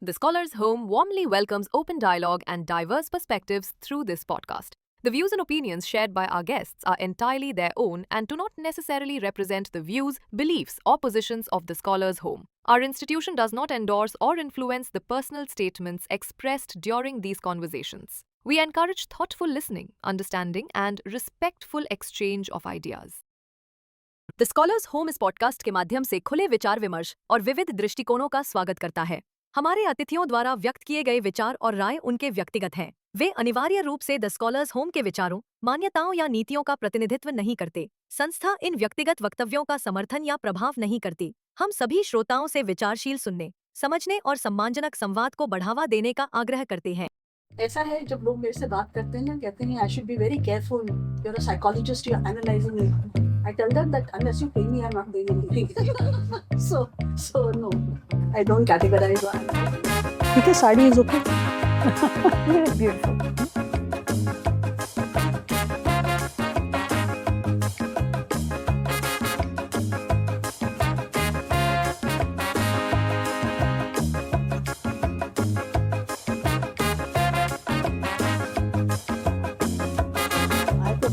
The Scholar's Home warmly welcomes open dialogue and diverse perspectives through this podcast. The views and opinions shared by our guests are entirely their own and do not necessarily represent the views, beliefs, or positions of the Scholar's Home. Our institution does not endorse or influence the personal statements expressed during these conversations. We encourage thoughtful listening, understanding, and respectful exchange of ideas. The scholars home इस podcast के माध्यम से खुले विचार विमर्श और विविध दृष्टिकोणों का स्वागत करता है। हमारे अतिथियों द्वारा व्यक्त किए गए विचार और राय उनके व्यक्तिगत हैं। वे अनिवार्य रूप से द स्कॉलर्स होम के विचारों, मान्यताओं या नीतियों का प्रतिनिधित्व नहीं करते। संस्था इन व्यक्तिगत वक्तव्यों का समर्थन या प्रभाव नहीं करती। हम सभी श्रोताओं से विचारशील सुनने, समझने और सम्मानजनक संवाद को बढ़ावा देने का आग्रह करते हैं। ऐसा है जब लोग मेरे से बात करते हैं ना, कहते हैं I should be very careful, you are a psychologist, you are analysing me. I tell them that unless you pay me, I'm not doing anything. so no, I don't categorize one. Because sari is okay. Beautiful.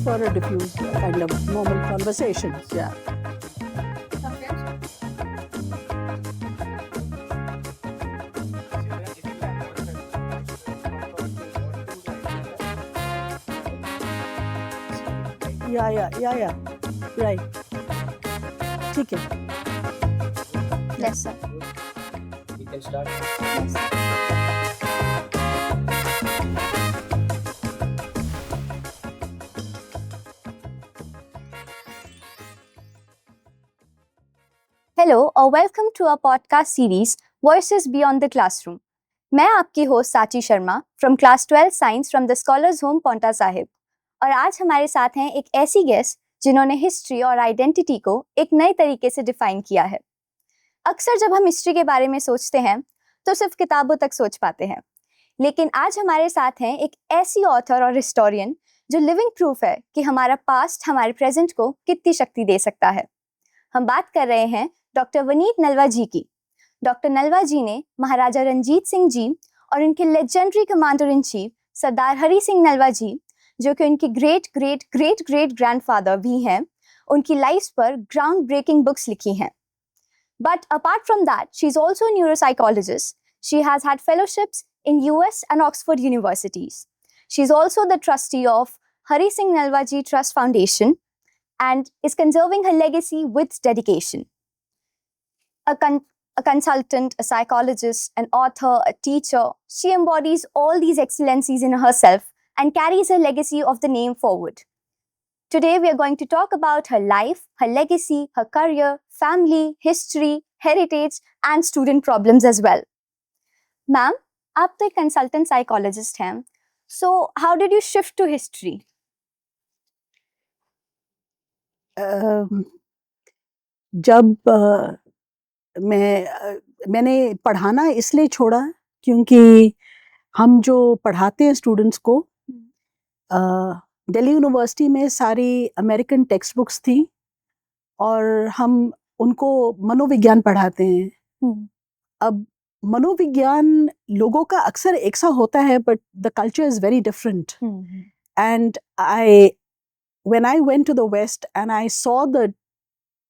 For a diffuse kind of normal conversations, yeah. Yeah. Right. ठीक है. Yes, sir. We can start. Yes, sir. Hello or welcome to our podcast series Voices Beyond the Classroom. मैं आपकी host साची Sharma from class 12 science from the scholars home Paonta Sahib, और आज हमारे साथ हैं एक ऐसी गेस्ट जिन्होंने हिस्ट्री और आइडेंटिटी को एक नए तरीके से डिफाइन किया है। अक्सर जब हम हिस्ट्री के बारे में सोचते हैं तो सिर्फ किताबों तक सोच पाते हैं, लेकिन आज हमारे साथ हैं एक ऐसी ऑथर और हिस्टोरियन जो लिविंग प्रूफ है कि हमारा पास्ट हमारे प्रेजेंट को कितनी शक्ति दे सकता है। हम बात कर रहे हैं डॉक्टर वनीत नलवा जी की। डॉक्टर नलवा जी ने महाराजा रंजीत सिंह जी और उनके लेजेंडरी कमांडर इन चीफ सरदार हरि सिंह नलवा जी, जो कि उनके great great great great grandfather भी हैं, उनकी लाइफ पर ग्राउंड ब्रेकिंग बुक्स लिखी हैं। But apart from that, she is also a neuropsychologist. She has had fellowships in US and Oxford universities. She is also the trustee of Hari Singh Nalwa Ji Trust Foundation and is conserving her legacy with dedication. A consultant, a psychologist, an author, a teacher, she embodies all these excellencies in herself and carries her legacy of the name forward. Today we are going to talk about her life, her legacy, her career, family, history, heritage and student problems as well. Ma'am, आप तो एक consultant psychologist हैं. So how did you shift to history? जब मैंने पढ़ाना इसलिए छोड़ा क्योंकि हम जो पढ़ाते हैं स्टूडेंट्स को, दिल्ली यूनिवर्सिटी में सारी अमेरिकन टेक्स्ट बुक्स थी और हम उनको मनोविज्ञान पढ़ाते हैं। अब मनोविज्ञान लोगों का अक्सर एक सा होता है, but the culture is very different. And when I went to the West and I saw the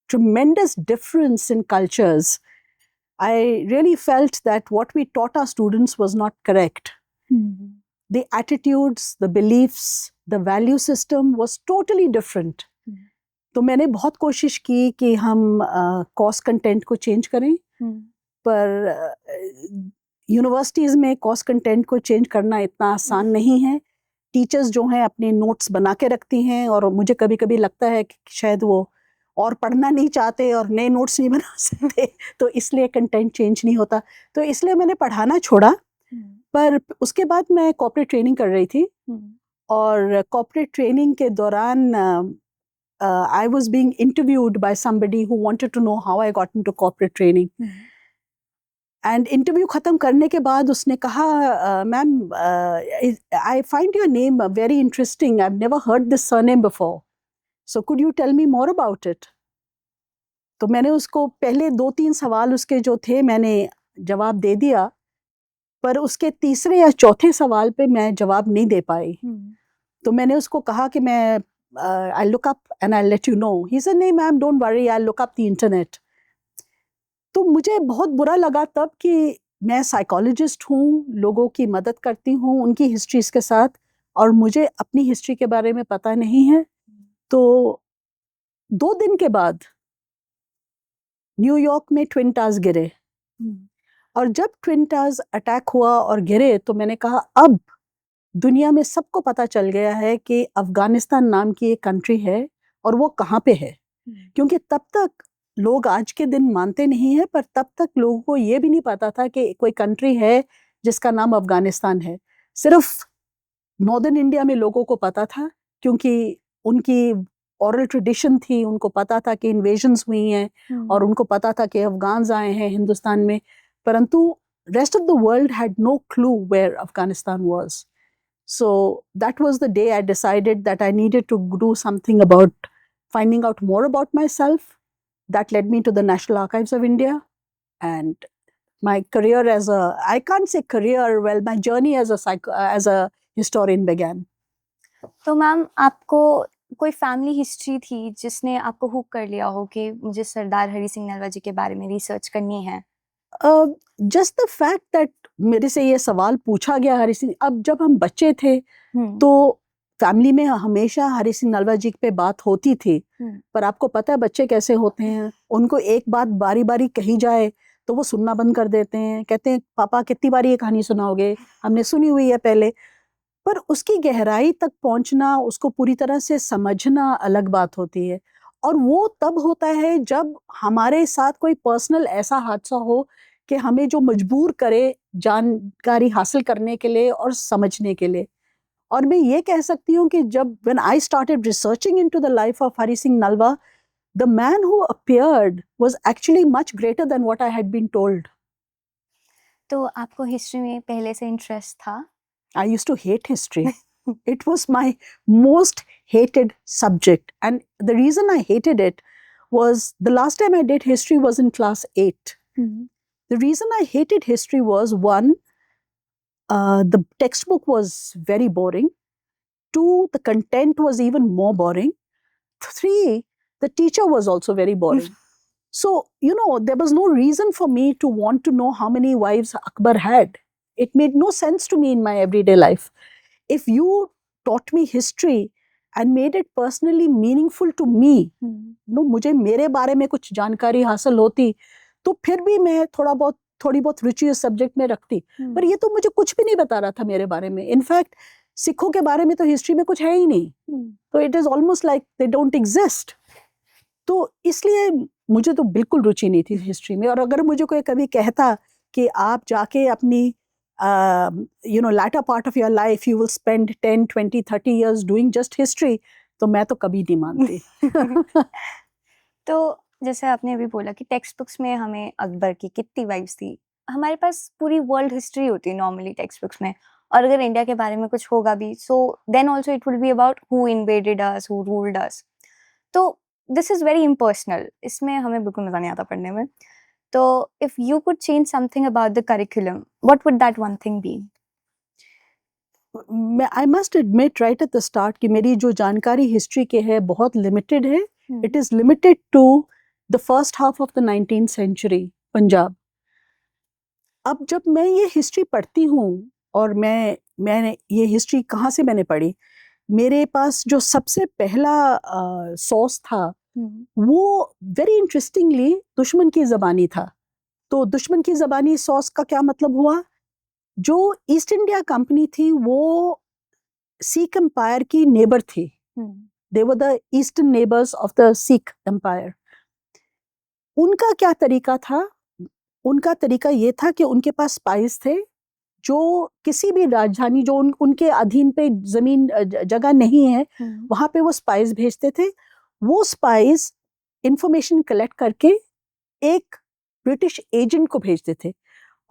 tremendous difference in cultures, I really felt that what we taught our students was not correct. The attitudes, the beliefs, the value system was totally different. तो मैंने बहुत कोशिश की कि हम course content को change करें, पर यूनिवर्सिटीज़ में कोर्स कंटेंट को चेंज करना इतना आसान नहीं है। टीचर्स जो हैं अपने नोट्स बना के रखती हैं और मुझे कभी कभी लगता है कि शायद वो और पढ़ना नहीं चाहते और नए नोट्स नहीं बना सकते, तो इसलिए कंटेंट चेंज नहीं होता। तो इसलिए मैंने पढ़ाना छोड़ा। पर उसके बाद मैं कॉर्पोरेट ट्रेनिंग कर रही थी और कॉर्पोरेट ट्रेनिंग के दौरान I was being interviewed by somebody who wanted to know how I got into corporate training. And interview ख़त्म करने के बाद उसने कहा, ma'am I find your name very interesting, I have never heard this surname before, so could you tell me more about it. तो मैंने उसको पहले 2-3 सवाल उसके जो थे मैंने जवाब दे दिया, पर उसके तीसरे या चौथे सवाल पे मैं जवाब नहीं दे पाई। तो मैंने उसको कहा कि मैं I look up and I let you know. He said नहीं ma'am don't worry, I look up the internet. तो मुझे बहुत बुरा लगा तब कि मैं साइकोलॉजिस्ट हूँ, लोगों की मदद करती हूँ उनकी हिस्ट्रीज के साथ, और मुझे अपनी हिस्ट्री के बारे में पता नहीं है। तो 2 दिन के बाद न्यूयॉर्क में ट्विन टावर्स गिरे, और जब ट्विन टावर्स अटैक हुआ और गिरे तो मैंने कहा अब दुनिया में सबको पता चल गया है कि अफगानिस्तान नाम की एक कंट्री है और वो कहाँ पे है। क्योंकि तब तक लोग आज के दिन मानते नहीं है, पर तब तक लोगों को ये भी नहीं पता था कि कोई कंट्री है जिसका नाम अफगानिस्तान है। सिर्फ नॉर्दर्न इंडिया में लोगों को पता था, क्योंकि उनकी ओरल ट्रेडिशन थी, उनको पता था कि इन्वेजन्स हुई हैं और उनको पता था कि अफगान्स आए हैं हिंदुस्तान में, परंतु rest of the world had no clue where Afghanistan was. So that was the day I decided that I needed to do something about finding out more about myself. That led me to the National Archives of India, and my career as a, I can't say career, well, my journey as a historian began. तो ma'am आपको कोई family history थी जिसने आपको hook कर लिया हो कि मुझे सरदार हरि सिंह नलवा जी के बारे में रिसर्च करनी है? Just the fact that मेरे से ये सवाल पूछा गया हरि सिंह, अब जब हम बच्चे थे तो फैमिली में हमेशा हरि सिंह नलवा जी पे बात होती थी, पर आपको पता है बच्चे कैसे होते हैं, उनको एक बात बारी बारी कही जाए तो वो सुनना बंद कर देते हैं, कहते हैं पापा कितनी बारी ये कहानी सुनाओगे, हमने सुनी हुई है पहले। पर उसकी गहराई तक पहुंचना, उसको पूरी तरह से समझना अलग बात होती है, और वो तब होता है जब हमारे साथ कोई पर्सनल ऐसा हादसा हो कि हमें जो मजबूर करे जानकारी हासिल करने के लिए और समझने के लिए। और मैं ये कह सकती हूँ कि जब when I started researching into the life of Hari Singh Nalwa, the man who appeared was actually much greater than what I had been told. तो आपको हिस्ट्री में पहले से इंटरेस्ट था? I used to hate history. It was my most hated subject, and the reason I hated it was the last time I did history was in class 8. The reason I hated history was, one, the textbook was very boring. Two, the content was even more boring. Three, the teacher was also very boring. So, you know, there was no reason for me to want to know how many wives Akbar had. It made no sense to me in my everyday life. If you taught me history and made it personally meaningful to me, no, मुझे मेरे बारे में कुछ जानकारी हासिल होती तो फिर भी मैं थोड़ी बहुत रुचि उस सब्जेक्ट में रखती। पर ये तो मुझे कुछ भी नहीं बता रहा था मेरे बारे में। इनफैक्ट सिखों के बारे में तो हिस्ट्री में कुछ है ही नहीं, तो it is almost like they don't exist. तो इसलिए मुझे तो बिल्कुल रुचि नहीं थी हिस्ट्री में। और अगर मुझे कोई कभी कहता कि आप जाके अपनी latter part of your life you will spend 10, 20, 30 years doing just history, तो मैं तो कभी नहीं मानती। तो जैसे आपने अभी बोला कि टेक्स्ट बुक्स में हमें अकबर की कितनी वाइफ्स थी, हमारे पास पूरी वर्ल्ड हिस्ट्री होती है नॉर्मली टेक्स्ट बुक्स में, और अगर इंडिया के बारे में कुछ होगा भी so then also it will be about who invaded us, who ruled us. तो दिस इज वेरी इम्पर्सनल, इसमें हमें बिल्कुल मजा नहीं आता पढ़ने में। तो if you could change something about the curriculum, what would that one thing be? I must admit right at the start कि मेरी जो जानकारी हिस्ट्री के है बहुत लिमिटेड है। It is limited to the first half of the 19th century Punjab. अब जब मैं ये हिस्ट्री पढ़ती हूँ, और मैंने ये हिस्ट्री कहाँ से मैंने पढ़ी, मेरे पास जो सबसे पहला सोर्स था वो वेरी इंटरेस्टिंगली दुश्मन की ज़बानी था। तो दुश्मन की ज़बानी सोर्स का क्या मतलब हुआ, जो ईस्ट इंडिया कंपनी थी वो सिख एम्पायर की नेबर थी। They were the eastern neighbours of the Sikh empire. उनका क्या तरीका था, उनका तरीका ये था कि उनके पास स्पाइस थे, जो किसी भी राजधानी जो उनके अधीन पे जमीन जगह नहीं है वहां पे वो स्पाइस भेजते थे। वो स्पाइस इंफॉर्मेशन कलेक्ट करके एक ब्रिटिश एजेंट को भेजते थे,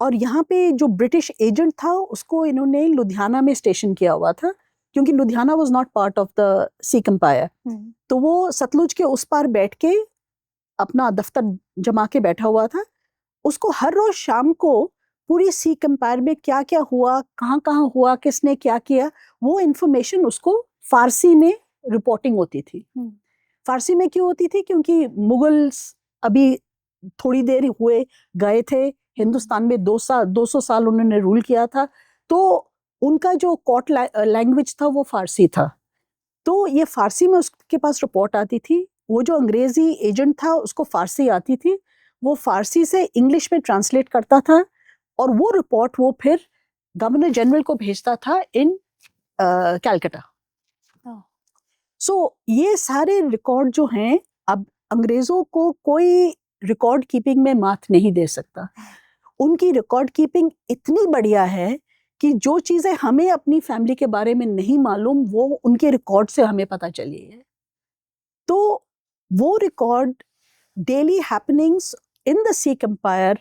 और यहाँ पे जो ब्रिटिश एजेंट था उसको इन्होंने लुधियाना में स्टेशन किया हुआ था, क्योंकि Ludhiana was not part of the Sikh empire. तो वो सतलुज के उस पार बैठ के अपना दफ्तर जमा के बैठा हुआ था। उसको हर रोज शाम को पूरी सिख एम्पायर में क्या क्या हुआ, कहाँ कहाँ हुआ, किसने क्या किया, वो इंफॉर्मेशन उसको फारसी में रिपोर्टिंग होती थी। फारसी में क्यों होती थी? क्योंकि मुगल्स अभी थोड़ी देर हुए गए थे हिंदुस्तान में, 200 साल उन्होंने रूल किया था, तो उनका जो कोर्ट लैंग्वेज था वो फारसी था। तो ये फारसी में उसके पास रिपोर्ट आती थी। वो जो अंग्रेजी एजेंट था उसको फारसी आती थी, वो फारसी से इंग्लिश में ट्रांसलेट करता था और वो रिपोर्ट वो फिर गवर्नर जनरल को भेजता था इन कैलकाटा। सो ये सारे रिकॉर्ड जो हैं, अब अंग्रेजों को कोई रिकॉर्ड कीपिंग में मात नहीं दे सकता। उनकी रिकॉर्ड कीपिंग इतनी बढ़िया है कि जो चीजें हमें अपनी फैमिली के बारे में नहीं मालूम वो उनके रिकॉर्ड से हमें पता चली है। तो वो record daily happenings in the Sikh empire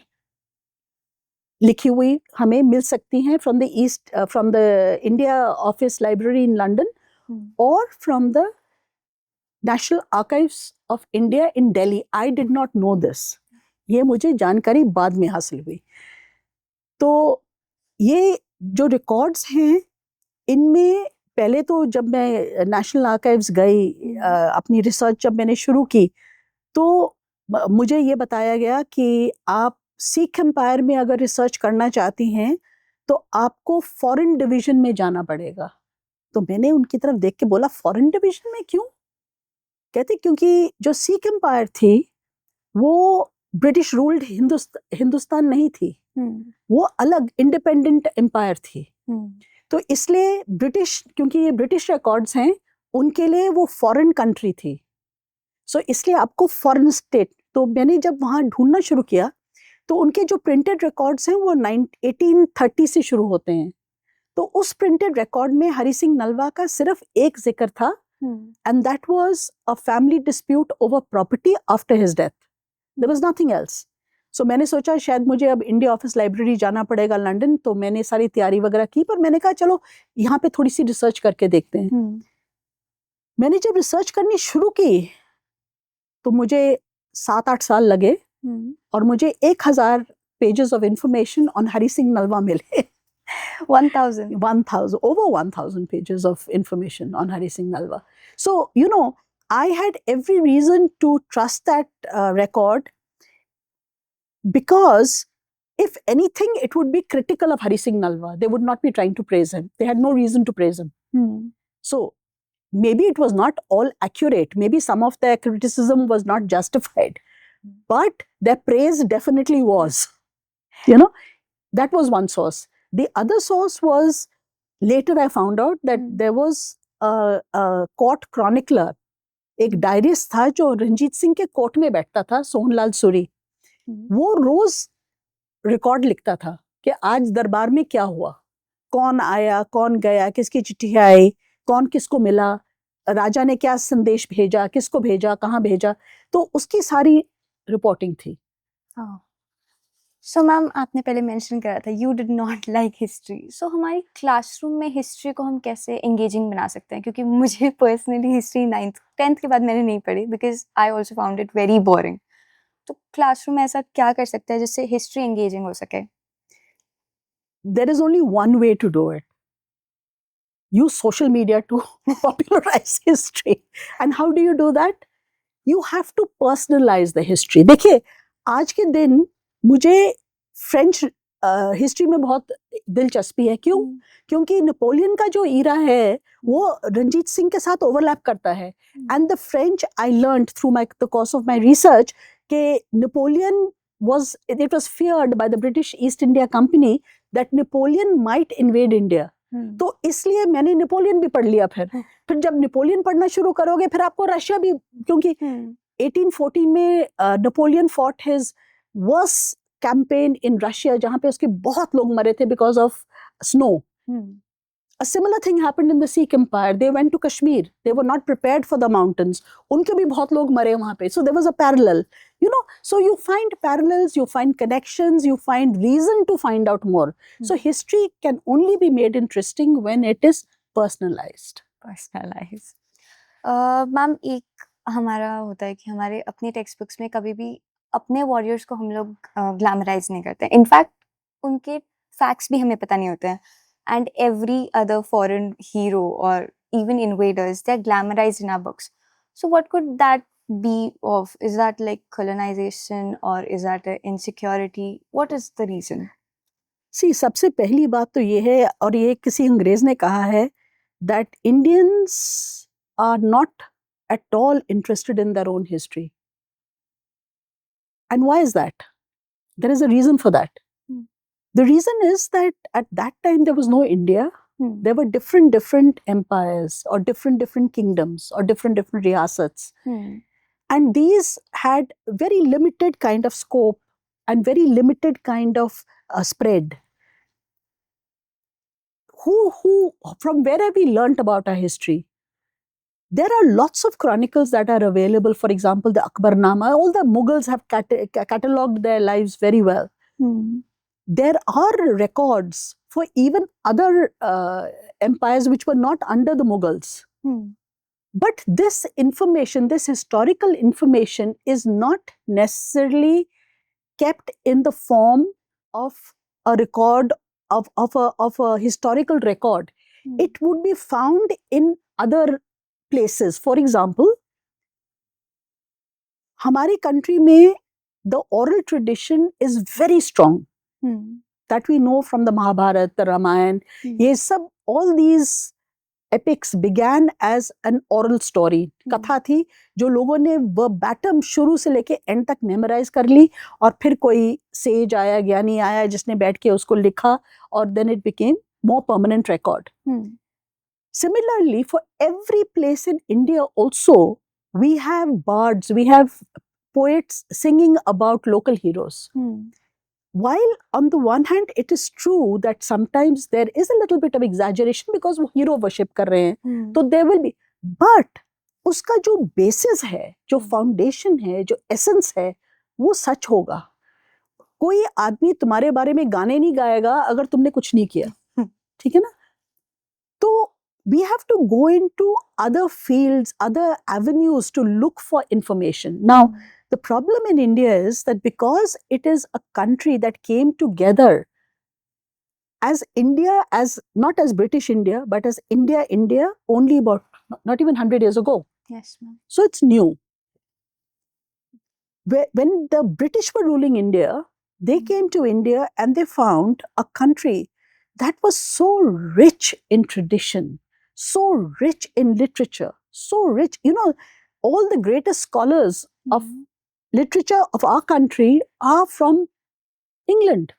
लिखी हुई हमें मिल सकती हैं from the India office library in London और from the national archives of India in Delhi. I did not know this, ये मुझे जानकारी बाद में हासिल हुई। तो ये जो रिकॉर्ड्स हैं इनमें पहले तो जब मैं नेशनल आर्काइव्स गई, अपनी रिसर्च जब मैंने शुरू की, तो मुझे ये बताया गया कि आप सिख एम्पायर में अगर रिसर्च करना चाहती हैं तो आपको फॉरेन डिवीजन में जाना पड़ेगा। तो मैंने उनकी तरफ देख के बोला, फॉरेन डिवीजन में क्यों? कहते क्योंकि जो सिख एम्पायर थी वो ब्रिटिश रूल्ड हिंदुस्तान नहीं थी, वो अलग इंडिपेंडेंट एम्पायर थी। तो इसलिए ब्रिटिश, क्योंकि ये ब्रिटिश रिकॉर्ड्स हैं, उनके लिए वो फॉरेन कंट्री थी। सो इसलिए आपको फॉरेन स्टेट, तो मैंने जब वहाँ ढूंढना शुरू किया तो उनके जो प्रिंटेड रिकॉर्ड्स हैं वो 1830 से शुरू होते हैं। तो उस प्रिंटेड रिकॉर्ड में हरि सिंह नलवा का सिर्फ एक जिक्र था, and that was a family dispute over property after his death. There was nothing else. So मैंने सोचा शायद मुझे अब इंडिया ऑफिस लाइब्रेरी जाना पड़ेगा लंदन, तो मैंने सारी तैयारी वगैरह की, पर मैंने कहा चलो यहाँ पे थोड़ी सी रिसर्च करके देखते हैं। मैंने जब रिसर्च करनी शुरू की तो मुझे 7-8 साल लगे और मुझे 1000 pages of information on Hari Singh Nalwa मिले। 1000 over 1000 pages of information on Hari Singh Nalwa. So I had every reason to trust that record, because if anything it would be critical of Hari Singh Nalwa. They would not be trying to praise him. They had no reason to praise him. So maybe it was not all accurate, maybe some of their criticism was not justified, but their praise definitely was. That was one source. The other source was, later I found out that there was a court chronicler, एक डायरिस्ट था जो रंजीत सिंह के court में बैठता था, सोहनलाल सूरी। वो रोज record लिखता था कि आज दरबार में क्या हुआ, कौन आया, कौन गया, किसकी चिट्ठी आई, कौन किसको मिला, राजा ने क्या संदेश भेजा, किसको भेजा, कहाँ भेजा। तो उसकी सारी रिपोर्टिंग थी। सो मैम, आपने पहले मेंशन करा था you did not like history. So हमारी क्लासरूम में हिस्ट्री को हम कैसे एंगेजिंग बना सकते हैं? क्योंकि मुझे पर्सनली हिस्ट्री 10th के बाद मैंने नहीं पढ़ी, because I also found it very boring. तो क्लासरूम में ऐसा क्या कर सकते हैं जिससे हिस्ट्री एंगेजिंग हो सके? There is only one way to do it. Use social media to popularize history. And how do you do that? You have to personalize the history. देखिए, आज के दिन मुझे फ्रेंच हिस्ट्री में बहुत दिलचस्पी है। क्यों? क्योंकि नेपोलियन का जो ईरा है वो रंजीत सिंह के साथ ओवरलैप करता है। And the French I learned through the course of my research कि Napoleon it was feared by the British East India Company that Napoleon might invade India. तो इसलिए मैंने नेपोलियन भी पढ़ लिया। फिर जब नेपोलियन पढ़ना शुरू करोगे फिर आपको रशिया भी, क्योंकि 1814 में Napoleon fought his worst campaign in Russia, जहाँ पे उसके बहुत लोग मरे थे because of snow. A similar thing happened in the Sikh Empire. They went to Kashmir. They were not prepared for the mountains. उनके भी बहुत लोग मरे वहाँ पे. So there was a parallel. So you find parallels, you find connections, you find reason to find out more. So history can only be made interesting when it is personalized. Personalized. Ma'am, एक हमारा होता है कि हमारे अपने text books में कभी भी अपने वॉरियर्स को हम लोग ग्लैमराइज नहीं करते। इनफैक्ट उनके facts भी हमें पता नहीं होते हैं. And every other foreign hero or even invaders, they're glamorized in our books. So what could that be of? Is that like colonization or is that an insecurity? What is the reason? सी सबसे पहली बात तो ये है, और ये किसी अंग्रेज ने कहा है, that Indians are not at all interested in their own history. And why is that? There is a reason for that. The reason is that at that time there was no India. There were different empires or different kingdoms or different riyasats. And these had very limited kind of scope and very limited kind of spread. From where have we learnt about our history? There are lots of chronicles that are available. For example, the Akbarnama. All the Mughals have catalogued their lives very well. There are records for even other empires which were not under the Mughals. But this information, this historical information, is not necessarily kept in the form of a record, of a historical record. It would be found in other places. For example, हमारी country में the oral tradition is very strong. That we know from the Mahabharata, the Ramayana. ये सब, all these epics began as an oral story. कथा थी जो लोगों ने verbatim शुरू से लेके end तक memorize कर ली, और फिर कोई sage आया, ज्ञानी आया जिसने बैठ के उसको लिखा, और then it became more permanent record. Similarly, for every place in India also, we have bards, we have poets singing about local heroes. While on the one hand, it is true that sometimes there is a little bit of exaggeration because वो hero worship कर रहे हैं, तो there will be. But उसका जो basis है, जो foundation है, जो essence है, वो सच होगा. कोई आदमी तुम्हारे बारे में गाने नहीं गाएगा अगर तुमने कुछ नहीं किया, ठीक है ना? तो we have to go into other fields, other avenues to look for information. Now, the problem in India is that because it is a country that came together as India, as not as British India, but as India only about not even 100 years ago. Yes, ma'am. So it's new. When the British were ruling India, they came to India and they found a country that was so rich in tradition, so rich in literature, so rich. You know, all the greatest scholars of literature of our country are from England.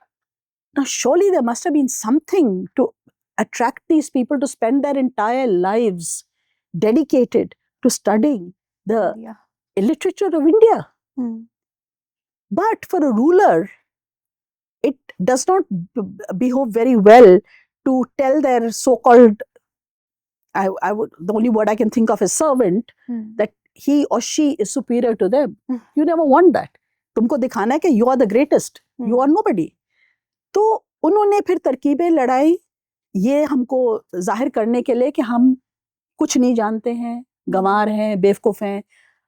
Now, surely there must have been something to attract these people to spend their entire lives dedicated to studying the literature of India. But for a ruler, it does not behove very well to tell their so-called, the only word I can think of is servant, that he or she is superior to them. You never want that. तुमको दिखाना है कि you are the greatest, you are nobody. तो उन्होंने फिर तरकीबें लड़ाई ये हमको जाहिर करने के लिए कि हम कुछ नहीं जानते हैं, गंवार हैं, बेवकूफ़ हैं,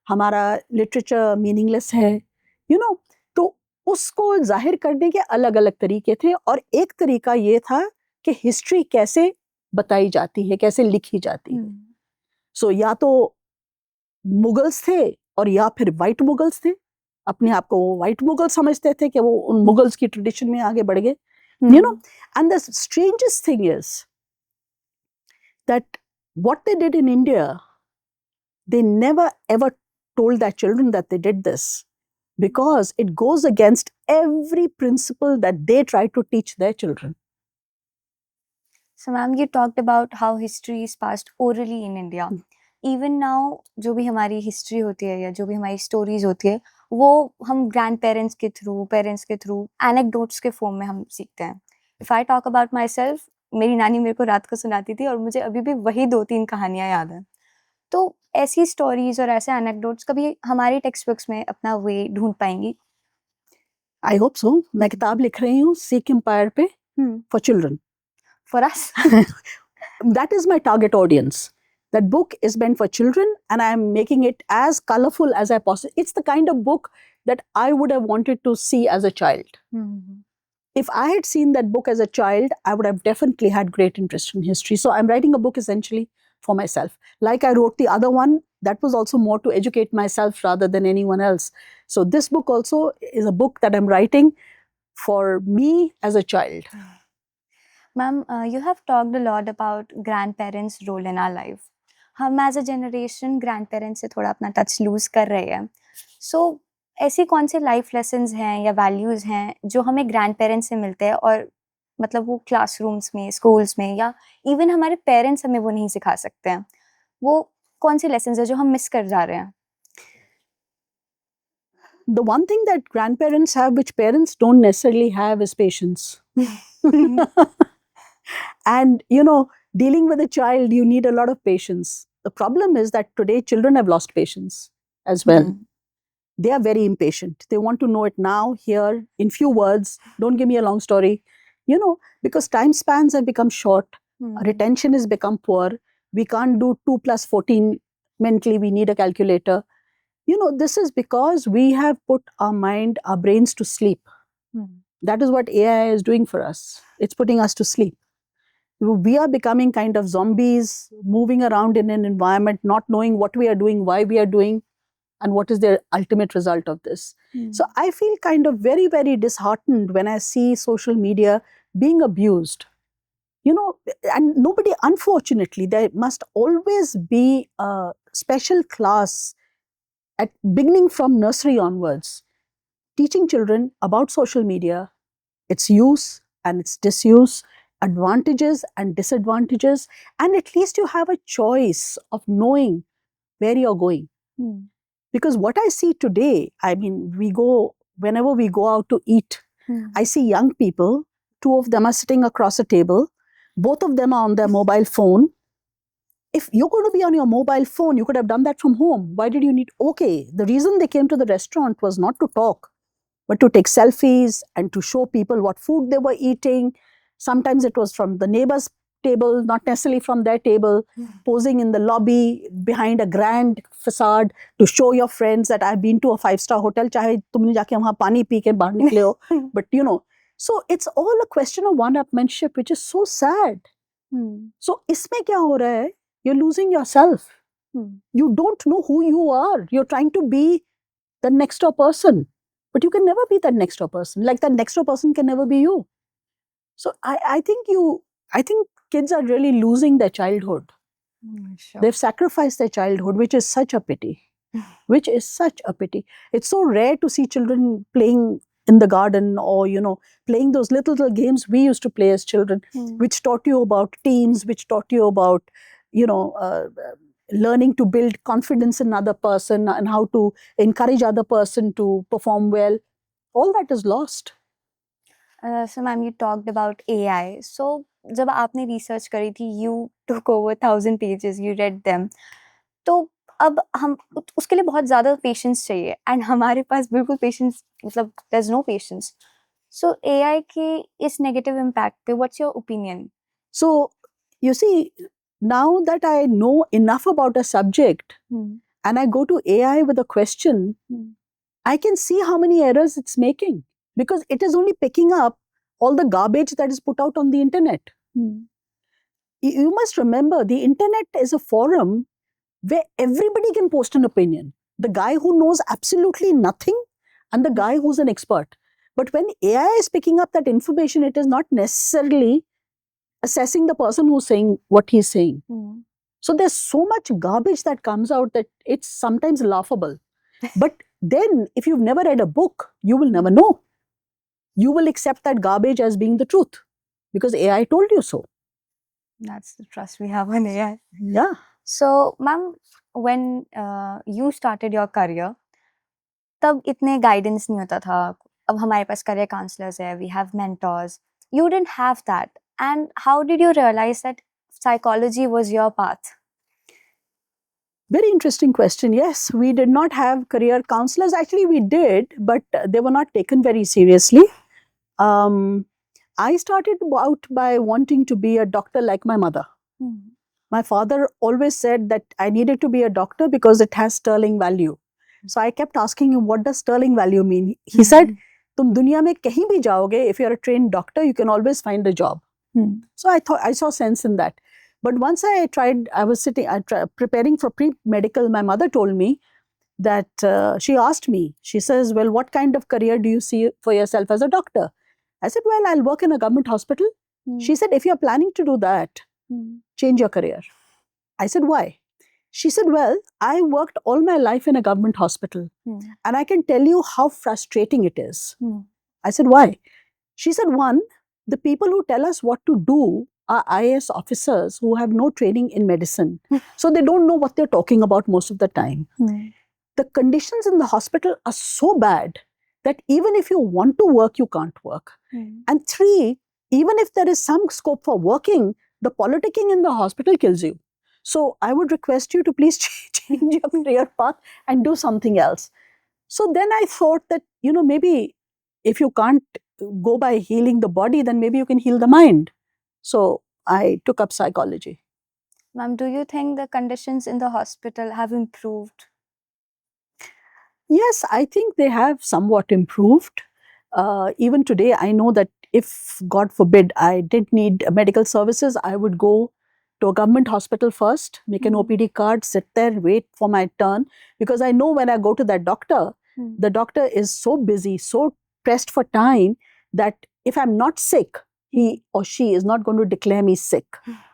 हमारा लिटरेचर मीनिंगलेस है, you know. तो उसको जाहिर करने के अलग अलग तरीके थे, और एक तरीका ये था कि हिस्ट्री कैसे बताई जाती है, कैसे लिखी जाती है. सो या तो मुगल्स थे और या फिर वाइट मुगल्स थे. अपने आप को वाइट मुगल समझते थे कि वो उन मुगल्स की ट्रेडिशन में आगे बढ़ गए. You know, and the strangest thing is that what they did in India, they never ever told their children that they did this, because it goes against every principle that they try to teach their children. So, ma'am, you talked about how history is passed orally in India. Even now, जो भी हमारी history होती है या जो भी हमारी stories होती है, वो हम grandparents के through, parents के through, anecdotes के form में हम सीखते हैं. If I talk about myself, मेरी नानी मेरे को रात को सुनाती थी और मुझे अभी भी वही 2-3 कहानियाँ याद हैं. तो ऐसी stories और ऐसे anecdotes कभी हमारी text books में अपना way ढूंढ पाएंगी? I hope so. मैं किताब लिख रही हूँ Sikh Empire पे for children. For us? That is my target audience. That book is meant for children, and I am making it as colorful as I possibly. It's the kind of book that I would have wanted to see as a child. if I had seen that book as a child, I would have definitely had great interest in history. So I'm writing a book essentially for myself. Like I wrote the other one, that was also more to educate myself rather than anyone else. So this book also is a book that I'm writing for me as a child. Ma'am, you have talked a lot about grandparents' role in our life. हम as a generation grandparents से थोड़ा अपना touch loose कर रहे हैं. सो ऐसी कौन से लाइफ लेसन्स हैं या वैल्यूज़ हैं जो हमें ग्रैंड पेरेंट्स से मिलते हैं और मतलब वो क्लासरूम्स में, स्कूल्स में या इवन हमारे पेरेंट्स हमें वो नहीं सिखा सकते हैं. वो कौन सी लेसन्स है जो हम मिस कर जा रहे हैं? The one thing that grandparents have, which parents don't necessarily have, is patience. And, dealing with a child, you need a lot of patience. The problem is that today children have lost patience as well. Mhm. They are very impatient. They want to know it now, here, in few words. Don't give me a long story. Because time spans have become short. Mhm. Retention has become poor. We can't do 2 plus 14 mentally. We need a calculator. This is because we have put our brains to sleep. Mhm. That is what AI is doing for us. It's putting us to sleep. We are becoming kind of zombies, moving around in an environment, not knowing what we are doing, why we are doing, and what is the ultimate result of this. So I feel kind of very, very disheartened when I see social media being abused. And nobody, unfortunately, there must always be a special class at beginning from nursery onwards, teaching children about social media, its use and its disuse, advantages and disadvantages, and at least you have a choice of knowing where you're going. Mhm. Because what I see today, whenever we go out to eat, Mhm. I see young people, two of them are sitting across a table, both of them are on their mobile phone. If you're going to be on your mobile phone, you could have done that from home. Why did you need? Okay, the reason they came to the restaurant was not to talk, but to take selfies and to show people what food they were eating. Sometimes it was from the neighbor's table, not necessarily from their table, posing in the lobby behind a grand facade to show your friends that I've been to a 5-star hotel, चाहे तुमने जाके वहाँ पानी P के बाहर निकले हो. But so it's all a question of one-upmanship, which is so sad. Mhm. So इसमें क्या हो रहा है? You're losing yourself. Mhm. You don't know who you are. You're trying to be the next door person. But you can never be that next door person. Like that next door person can never be you. So I think kids are really losing their childhood. Sure. They've sacrificed their childhood, which is such a pity. Which is such a pity. It's so rare to see children playing in the garden or, playing those little games we used to play as children, Mhm. which taught you about teams, which taught you about, learning to build confidence in another person and how to encourage other person to perform well. All that is lost. So ma'am, you talked about AI. So जब आपने research करी थी, you took over 1,000 pages, you read them. तो अब हम उसके लिए बहुत ज़्यादा patience चाहिए, and हमारे पास बिल्कुल patience मतलब there's no patience. So AI की इस negative impact पे, what's your opinion? So you see, now that I know enough about a subject and I go to AI with a question, I can see how many errors it's making because it is only picking up all the garbage that is put out on the internet. You must remember, the internet is a forum where everybody can post an opinion. The guy who knows absolutely nothing and the guy who's an expert. But when AI is picking up that information, it is not necessarily assessing the person who's saying what he's saying. So there's so much garbage that comes out that it's sometimes laughable. But then, if you've never read a book, you will never know. You will accept that garbage as being the truth because AI told you so. That's the trust we have on AI. Yeah. So, ma'am, when you started your career, तब इतने guidance नहीं होता था. अब हमारे पास career counselors है, we have mentors. You didn't have that. And how did you realize that psychology was your path? Very interesting question. Yes, we did not have career counselors. Actually, we did, but they were not taken very seriously. I started out by wanting to be a doctor like my mother. My father always said that I needed to be a doctor because it has sterling value. So I kept asking him, what does sterling value mean? He said, तुम दुनिया में कहीं भी जाओगे, if you're a trained doctor, you can always find a job. So I thought, I saw sense in that. But once I tried, I was sitting, preparing for pre-medical, my mother told me that she asked me, she says, well, what kind of career do you see for yourself as a doctor? I said, well, I'll work in a government hospital. She said, if you're planning to do that, change your career. I said, why? She said, well, I worked all my life in a government hospital and I can tell you how frustrating it is. I said, why? She said, one, the people who tell us what to do are IAS officers who have no training in medicine. So they don't know what they're talking about most of the time. The conditions in the hospital are so bad that even if you want to work, you can't work. And three, even if there is some scope for working, the politicking in the hospital kills you. So I would request you to please change your career path and do something else. So then I thought that, maybe if you can't go by healing the body, then maybe you can heal the mind. So I took up psychology. Ma'am, do you think the conditions in the hospital have improved? Yes, I think they have somewhat improved. Even today, I know that if, God forbid, I did need medical services, I would go to a government hospital first, make an OPD card, sit there, wait for my turn. Because I know when I go to that doctor, the doctor is so busy, so pressed for time, that if I'm not sick, he or she is not going to declare me sick.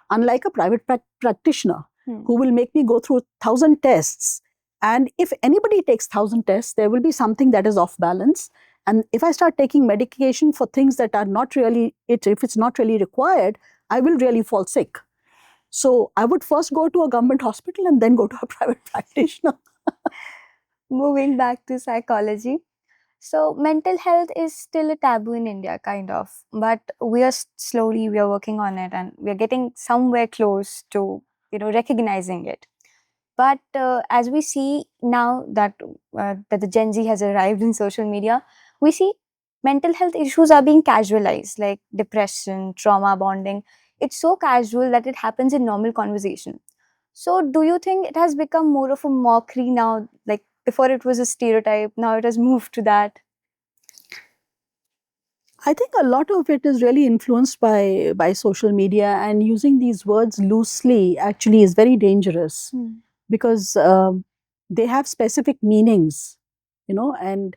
Unlike a private practitioner who will make me go through 1,000 tests. And if anybody takes 1,000 tests, there will be something that is off balance. And if I start taking medication for things that are not really, if it's not really required, I will really fall sick. So I would first go to a government hospital and then go to a private practitioner. Moving back to psychology. So mental health is still a taboo in India, kind of. But we are working on it and we are getting somewhere close to, recognizing it. But as we see now that the Gen Z has arrived in social media, we see mental health issues are being casualized, like depression, trauma bonding. It's so casual that it happens in normal conversation. So do you think it has become more of a mockery now? Like before it was a stereotype, now it has moved to that? I think a lot of it is really influenced by social media, and using these words loosely actually is very dangerous. Because they have specific meanings, and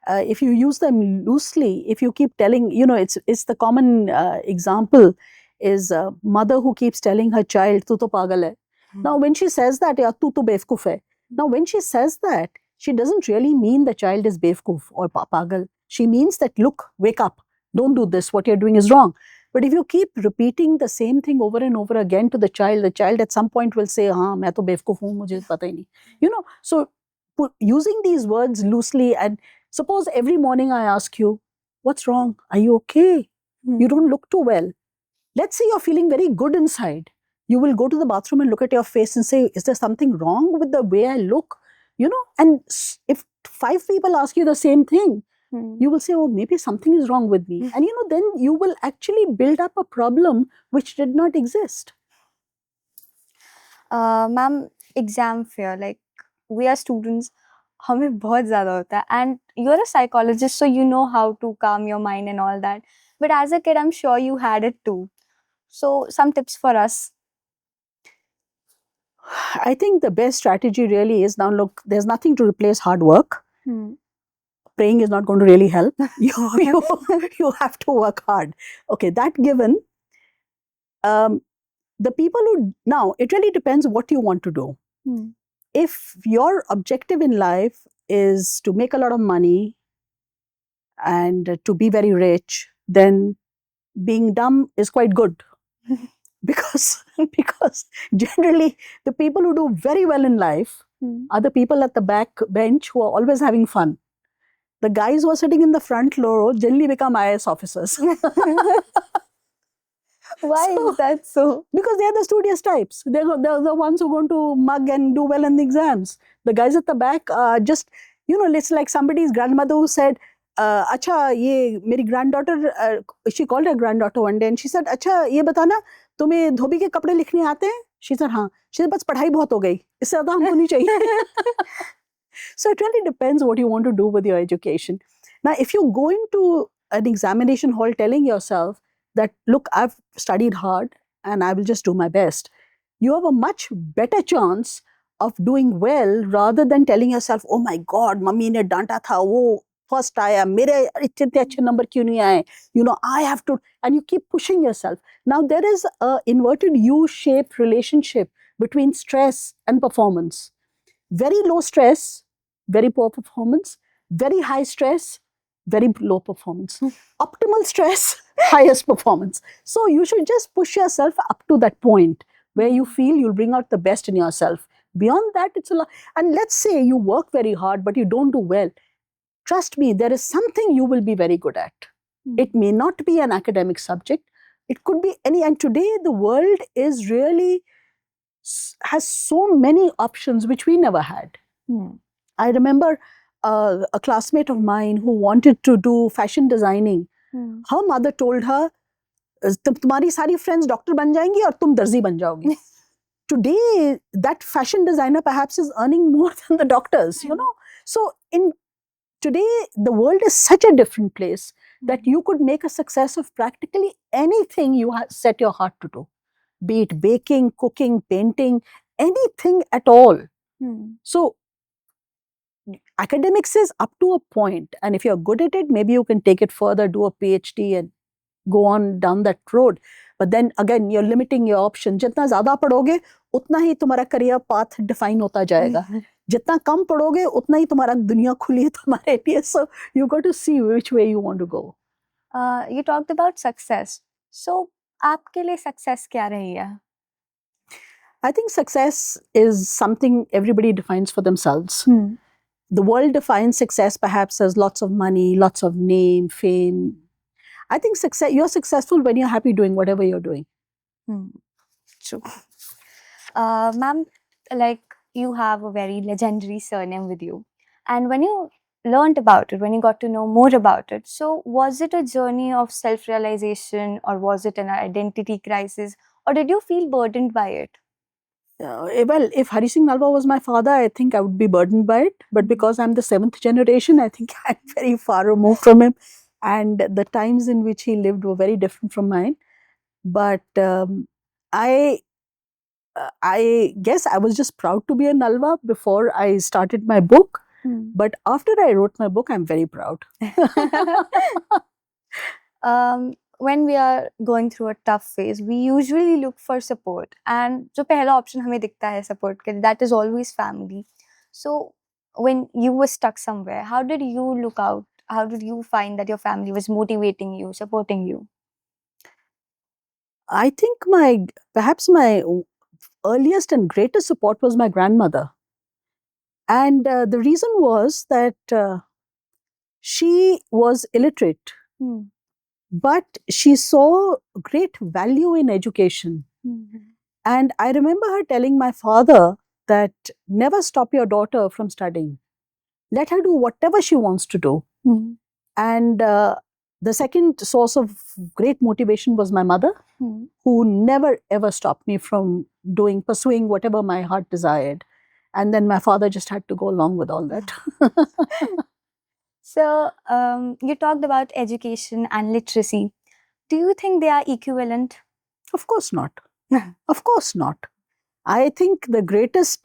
if you use them loosely, if you keep telling, it's the common example is a mother who keeps telling her child, tu to pagal hai. Now, when she says that, ya tu to bevkuf hai. Now, when she says that, she doesn't really mean the child is bevkuf or pagal. She means that, look, wake up, don't do this, what you're doing is wrong. But if you keep repeating the same thing over and over again to the child at some point will say, haan, main to bevkuf hoon, mujhe pata hi nahi. So using these words loosely, and suppose every morning I ask you, what's wrong? Are you okay? You don't look too well. Let's say you're feeling very good inside. You will go to the bathroom and look at your face and say, is there something wrong with the way I look? And if 5 people ask you the same thing, you will say, oh, maybe something is wrong with me. And then you will actually build up a problem which did not exist. Ma'am, exam fear, like we are students, हमें बहुत ज़्यादा होता है, and you're a psychologist, so you know how to calm your mind and all that. But as a kid, I'm sure you had it too. So some tips for us. I think the best strategy really is, now look, there's nothing to replace hard work. Praying is not going to really help. You have to work hard. Okay, that given, the people who, now it really depends what you want to do. If your objective in life is to make a lot of money and to be very rich, then being dumb is quite good. because generally the people who do very well in life are the people at the back bench who are always having fun. The guys who are sitting in the front row generally become IAS officers. Why is that so? Because they are the studious types. They're the ones who are going to mug and do well in the exams. The guys at the back are just, it's like somebody's grandmother who said, Acha, ye meri granddaughter, she called her granddaughter one day and she said, Acha, ye batana, तुम्हें धोबी के कपड़े लिखने आते हैं? She said, हाँ. She said, बस पढ़ाई बहुत हो गई. इससे ज़्यादा हमको नहीं चाहिए. So it really depends what you want to do with your education. Now, if you go into an examination hall telling yourself that, look, I've studied hard and I will just do my best, you have a much better chance of doing well rather than telling yourself, oh my God, mummy ne danta tha, wo first aaya, mere itne achhe number kyun nahi aaye? You know, I have to, and you keep pushing yourself. Now, there is a inverted U-shaped relationship between stress and performance. Very low stress, very poor performance. Very high stress, very low performance. Optimal stress, highest performance. So you should just push yourself up to that point where you feel you'll bring out the best in yourself. Beyond that, it's a lot. And let's say you work very hard, but you don't do well. Trust me, there is something you will be very good at. It may not be an academic subject. It could be any. And today, the world is really has so many options which we never had. I remember a classmate of mine who wanted to do fashion designing. Her mother told her, तुम्हारी सारी friends doctor बन जाएंगी और तुम दर्जी बन जाओगी. Today, that fashion designer perhaps is earning more than the doctors, you know. So today, the world is such a different place that you could make a success of practically anything you set your heart to do. Be it baking, cooking, painting, anything at all. So, academics is up to a point, and if you're good at it, maybe you can take it further, do a PhD and go on down that road. But then again, you're limiting your option. जितना ज़्यादा पढ़ोगे, उतना ही तुम्हारा career path define होता जाएगा. जितना कम पढ़ोगे, उतना ही तुम्हारा दुनिया खुली है तुम्हारे लिए. So you got to see which way you want to go. You talked about success. So आपके लिए success क्या रही है? I think success is something everybody defines for themselves. The world defines success perhaps as lots of money, lots of name, fame. I think you're successful when you're happy doing whatever you're doing. True. Ma'am, like you have a very legendary surname with you. And when you learned about it, when you got to know more about it, so was it a journey of self-realization or was it an identity crisis or did you feel burdened by it? Well, if Hari Singh Nalwa was my father, I think I would be burdened by it. But because I'm the 7th generation, I think I'm very far removed from him. And the times in which he lived were very different from mine. But I guess I was just proud to be a Nalwa before I started my book. But after I wrote my book, I'm very proud. When we are going through a tough phase, we usually look for support. And जो पहला option हमें दिखता है support के, that is always family. So when you were stuck somewhere, how did you look out? How did you find that your family was motivating you, supporting you? I think perhaps my earliest and greatest support was my grandmother. And the reason was that she was illiterate, but she saw great value in education. And I remember her telling my father that never stop your daughter from studying. Let her do whatever she wants to do. And the second source of great motivation was my mother, who never ever stopped me from pursuing whatever my heart desired. And then my father just had to go along with all that. So you talked about education and literacy. Do you think they are equivalent? Of course not. Of course not. I think the greatest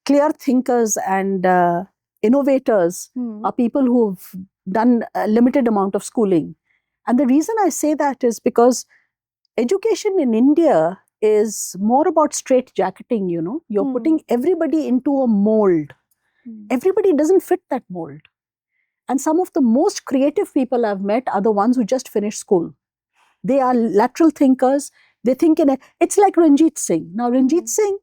clear thinkers and innovators are people who've done a limited amount of schooling. And the reason I say that is because education in India is more about straitjacketing, you know. You're putting everybody into a mold. Everybody doesn't fit that mold. And some of the most creative people I've met are the ones who just finished school. They are lateral thinkers. They think it's like Ranjit Singh. Now, Ranjit Singh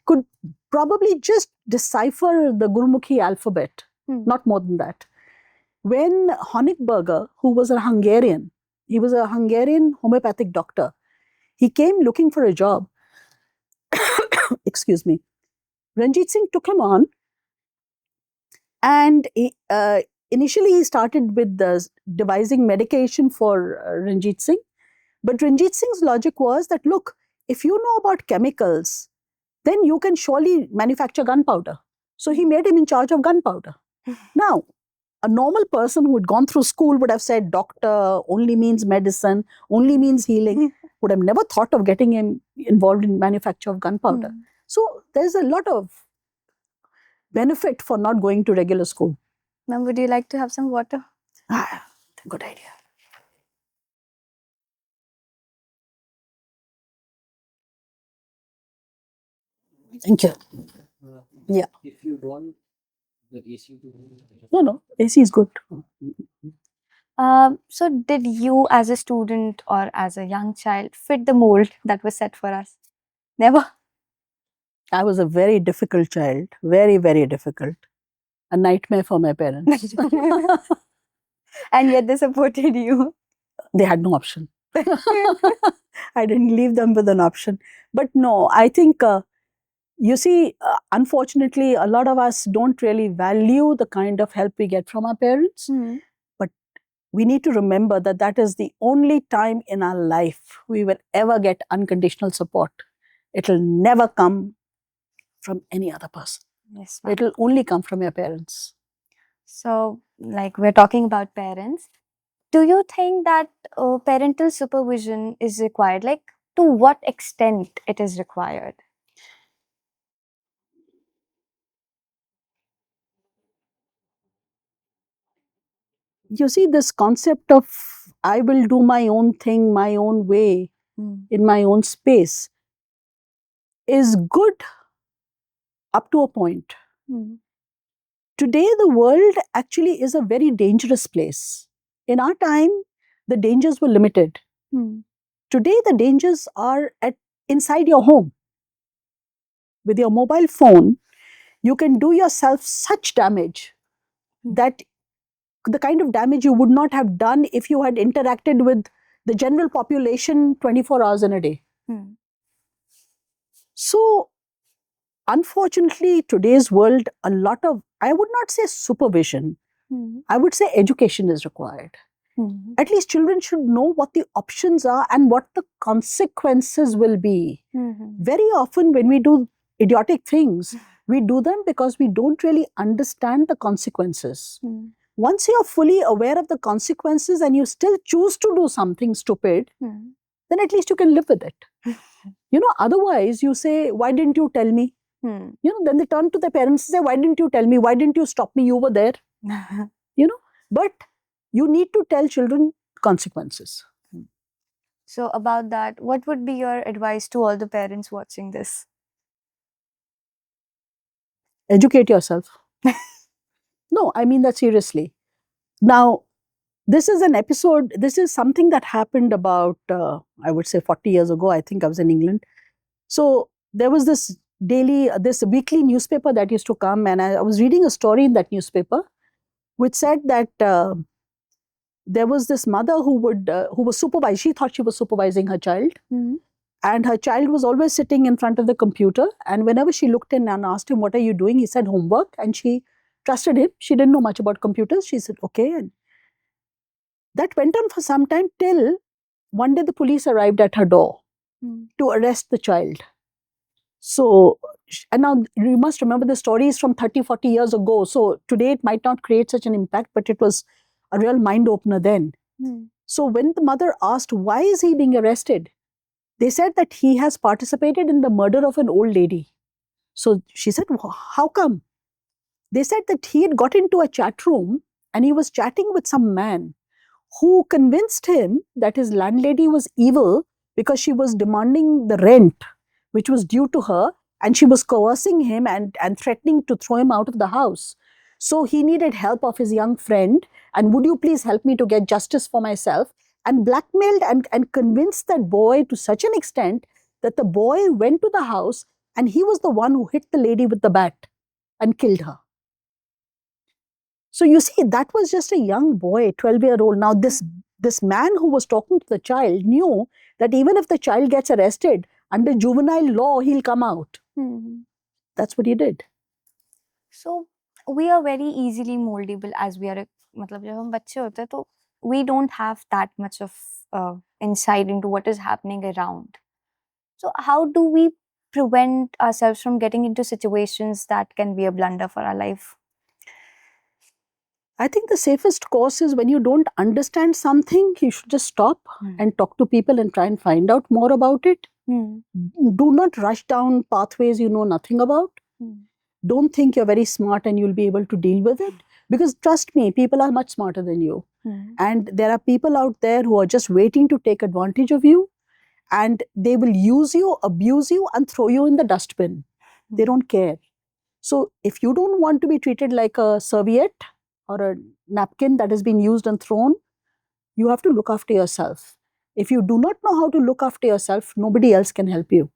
could probably just decipher the Gurmukhi alphabet, not more than that. When Honigberger, who was a Hungarian, he was a Hungarian homeopathic doctor, he came looking for a job. Excuse me. Ranjit Singh took him on, and initially he started with devising medication for Ranjit Singh. But Ranjit Singh's logic was that, look, if you know about chemicals, then you can surely manufacture gunpowder. So he made him in charge of gunpowder. Now, A normal person who had gone through school would have said doctor only means medicine, only means healing, would have never thought of getting him involved in manufacture of gunpowder. So there's a lot of benefit for not going to regular school. Ma'am, would you like to have some water? Ah, good idea. Thank you. Yeah. If you want the AC to No, AC is good. So did you as a student or as a young child fit the mold that was set for us? Never. I was a very difficult child, very, very difficult. A nightmare for my parents. And yet they supported you. They had no option. I didn't leave them with an option. But no, I think, you see, unfortunately, a lot of us don't really value the kind of help we get from our parents. But we need to remember that that is the only time in our life we will ever get unconditional support. It will never come from any other person. Yes, ma'am. It will only come from your parents. So, like we're talking about parents, do you think that parental supervision is required? Like, to what extent it is required? You see, this concept of I will do my own thing, my own way, in my own space is good up to a point. Today, the world actually is a very dangerous place. In our time, the dangers were limited. Today, the dangers are inside your home. With your mobile phone, you can do yourself such damage that the kind of damage you would not have done if you had interacted with the general population 24 hours in a day. So, unfortunately, today's world, a lot of, I would not say supervision, I would say education is required. At least children should know what the options are and what the consequences will be. Very often, when we do idiotic things, we do them because we don't really understand the consequences. Once you're fully aware of the consequences and you still choose to do something stupid, then at least you can live with it. Otherwise, you say, why didn't you tell me? Then they turn to their parents and say, why didn't you tell me? Why didn't you stop me? You were there. But you need to tell children consequences. So, about that, what would be your advice to all the parents watching this? Educate yourself. No, I mean that seriously. Now, this is an episode, this is something that happened about, I would say 40 years ago. I think I was in England. So, there was this weekly newspaper that used to come, and I was reading a story in that newspaper which said that there was this mother who was supervised. She thought she was supervising her child, and her child was always sitting in front of the computer. And whenever she looked in and asked him, "What are you doing?" he said, "Homework." And she trusted him. She didn't know much about computers. She said, "Okay." And that went on for some time till one day the police arrived at her door to arrest the child. So, and now you must remember the story is from 30, 40 years ago. So today it might not create such an impact, but it was a real mind opener then. So when the mother asked, why is he being arrested? They said that he has participated in the murder of an old lady. So she said, how come? They said that he had got into a chat room and he was chatting with some man who convinced him that his landlady was evil because she was demanding the rent which was due to her, and she was coercing him and threatening to throw him out of the house. So he needed help of his young friend, and would you please help me to get justice for myself? And blackmailed and convinced that boy to such an extent that the boy went to the house and he was the one who hit the lady with the bat and killed her. So you see, that was just a young boy, 12-year-old. Now this man who was talking to the child knew that even if the child gets arrested, under juvenile law, he'll come out. That's what he did. So, we are very easily moldable as we are, मतलब जब हम बच्चे होते हैं तो we don't have that much of insight into what is happening around. So, how do we prevent ourselves from getting into situations that can be a blunder for our life? I think the safest course is when you don't understand something, you should just stop and talk to people and try and find out more about it. Do not rush down pathways you know nothing about. Don't think you're very smart and you'll be able to deal with it. Because trust me, people are much smarter than you. And there are people out there who are just waiting to take advantage of you. And they will use you, abuse you, and throw you in the dustbin. They don't care. So if you don't want to be treated like a serviette or a napkin that has been used and thrown, you have to look after yourself. If you do not know how to look after yourself, nobody else can help you.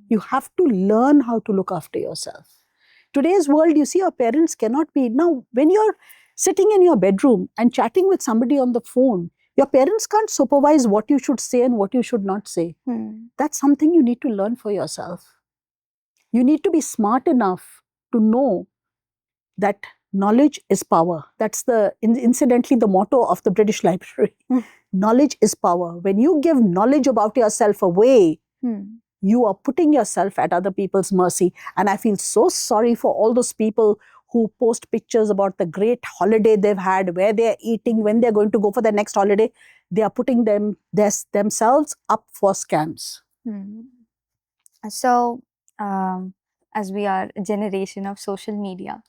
You have to learn how to look after yourself. Today's world, you see, our parents cannot be. Now, when you're sitting in your bedroom and chatting with somebody on the phone, your parents can't supervise what you should say and what you should not say. That's something you need to learn for yourself. You need to be smart enough to know that knowledge is power. That's incidentally the motto of the British Library. Knowledge is power. When you give knowledge about yourself away, you are putting yourself at other people's mercy. And I feel so sorry for all those people who post pictures about the great holiday they've had, where they're eating, when they're going to go for their next holiday. They are putting themselves up for scams. So, as we are a generation of social media,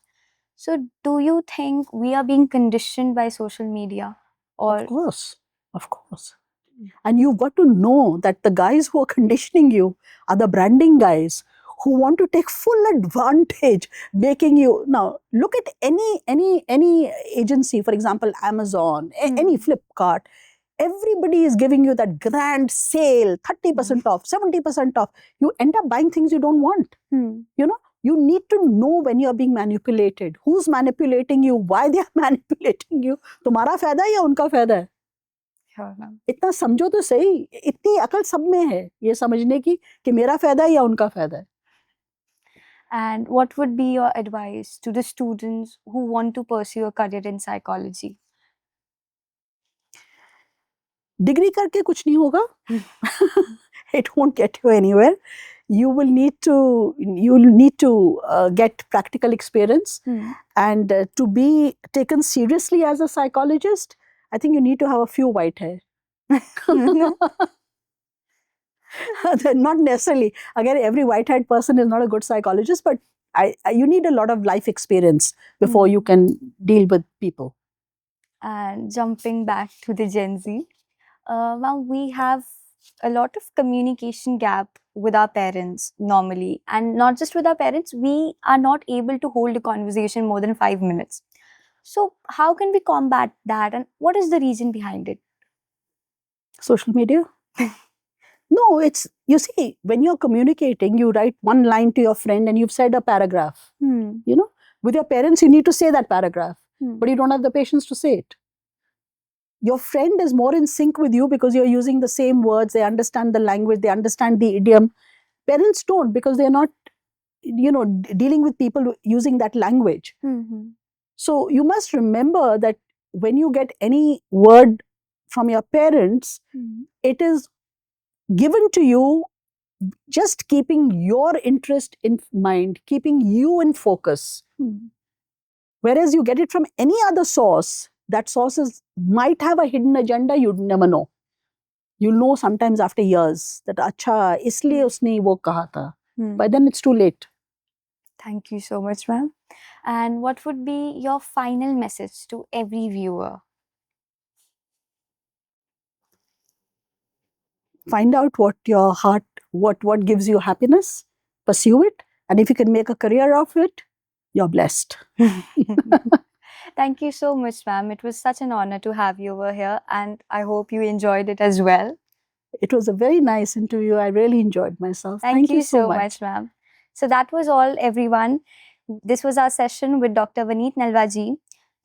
so do you think we are being conditioned by social media? Or Of course. And you've got to know that the guys who are conditioning you are the branding guys who want to take full advantage, making you. Now, look at any agency, for example, Amazon, any Flipkart. Everybody is giving you that grand sale, 30% off, 70% off. You end up buying things you don't want. You know, you need to know when you're being manipulated. Who's manipulating you? Why they are manipulating you? तुम्हारा फायदा है या उनका फायदा है? इतना समझो तो सही. इतनी अकल सब में है ये समझने की कि मेरा फायदा है या उनका फायदा है. And what would be your advice to the students who want to pursue a career in psychology? Degree करके कुछ नहीं होगा. It won't get you anywhere. You will need to get practical experience, and to be taken seriously as a psychologist, I think you need to have a few white hair. Not necessarily. Again, every white-haired person is not a good psychologist, but you need a lot of life experience before you can deal with people. And jumping back to the Gen Z, now we have a lot of communication gap with our parents normally, and not just with our parents, we are not able to hold a conversation more than 5 minutes. So how can we combat that, and what is the reason behind it? Social media? No, you see, when you're communicating, you write one line to your friend and you've said a paragraph. You know, with your parents, you need to say that paragraph, but you don't have the patience to say it. Your friend is more in sync with you because you're using the same words, they understand the language, they understand the idiom. Parents don't, because they're not, dealing with people using that language. So you must remember that when you get any word from your parents, it is given to you just keeping your interest in mind, keeping you in focus. Whereas you get it from any other source, that sources might have a hidden agenda, you'd never know. You'll know sometimes after years that acha, isliye usne wo kaha tha. By then it's too late. Thank you so much, ma'am. And what would be your final message to every viewer? Find out what your heart, what gives you happiness, pursue it, and if you can make a career of it, you're blessed. Thank you so much, ma'am. It was such an honor to have you over here, and I hope you enjoyed it as well. It was a very nice interview. I really enjoyed myself. Thank you so much, ma'am. So that was all, everyone. This was our session with Dr. Vanit Nalwa ji,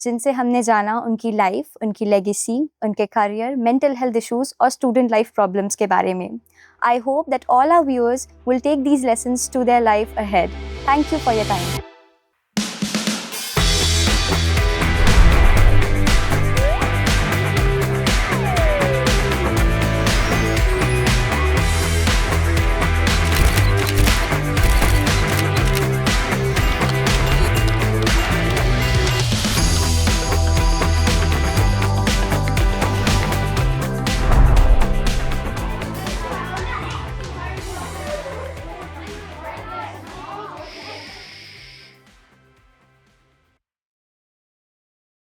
जिनसे हमने जाना उनकी life, उनकी legacy, उनके career, mental health issues और student life problems के बारे में. I hope that all our viewers will take these lessons to their life ahead. Thank you for your time.